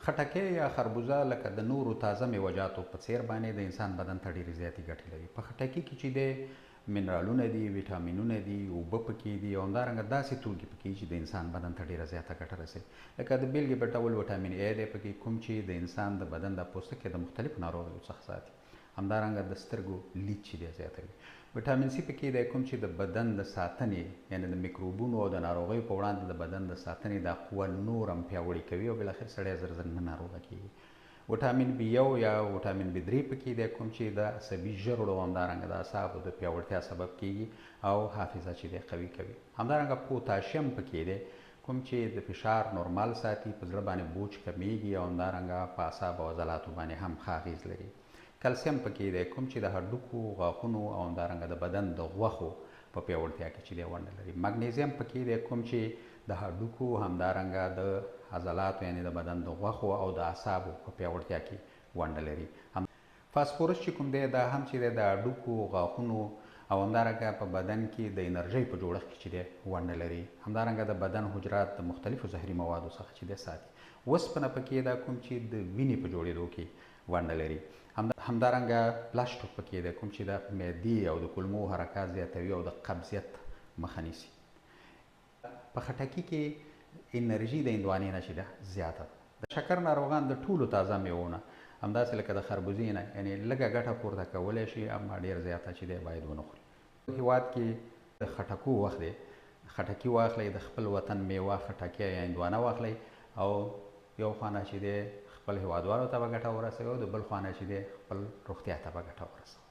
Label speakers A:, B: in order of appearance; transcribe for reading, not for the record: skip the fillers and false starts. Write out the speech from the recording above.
A: خټکی یا خربوزه لکه د نورو تازه میوجاتو په څیر باندې د انسان بدن ته ډېرې زیاتې ګټې لري. په خټکي کې چې دی منرالونه دي، ویټامینونه دي، اوبه پکې دي او همدارنګه داسې توکي پکې چې د انسان بدن ته ډېره زیاته ګټه رسوي. لکه د بیلګې په ډول ویټامین ای دی پکې، کوم چې د انسان د بدن د پوستکي د مختلفو ناروغیو څخه ساتي. همدارنګه د سترګو لید چې دی زیاتوي. ویټامین سی پکې دی، کوم چې د بدن د ساتنې یعنې د میکروبونو او د ناروغیو په وړاندې د بدن د ساتنې دا قوه نور هم پیاوړې کوي او بالاخره سړی زر زر نه ناروغه کېږي. ویټامین بي یو یا ویټامین بي 3 پکې دی، کوم چې د عصبي ژرړو او همدارنګه د اعصابو د پیاوړتیا سبب کېږي او حافظه چې دی قوي کوي. همدارنګه پوتاشیم پکې دی، کوم چې د فشار نورمال ساتي، په زړه باندې بوج کمیږي او همدارنګه په اعصابو او عضلاتو باندې هم ښه اغېز لري. کلسیم پکې دی، کوم چې د هډوکو، غاښونو او همدارنګه د بدن د غوښو په پیاوړتیا کې چې دی ونډه لري. مګنیزیم پکې دی، کوم چې د هډوکو همدارنګه د عضلاتو یعنې د بدن د غوښو او د اعصابو په پیاوړتیا کې ونډه لري. فاسفورس چې کوم دی دا هم چې دی د هډوکو، غاښونو او همدارنګه په بدن کې د انرژۍ په جوړښت کې چې دی ونډه لري. همدارنګه د بدن حجرات د مختلفو زهري موادو څخه چې دی ساتي. اوسپنه پکې ده، کوم چې د وینې په جوړېدو کې ونډه لري. همدارنګه پلاسټیک پکې ده، کوم چې د معدې او د کولمو حرکات زیاتوي او د قبضیت مخه نیسي. په خټکي کې انرژي د هندوانې نه چې ده زیاته ده. د شکر ناروغان د ټولو تازه میوو نه همداسې لکه د خربوزې نه یعنې لږه ګټه پورته کولی شي، اما ډېر زیاته چې دی باید ونه خوري. هېواد کې د خټکو وخت دی، خټکي واخلئ، د خپل وطن میوه خټکي یا هندوانه واخلئ او یو خوا نه چې دی خپل هېوادوالو ته به ګټه ورسوي او د بل خوا نه چې دی خپل روغتیا ته به ګټه ورسوي.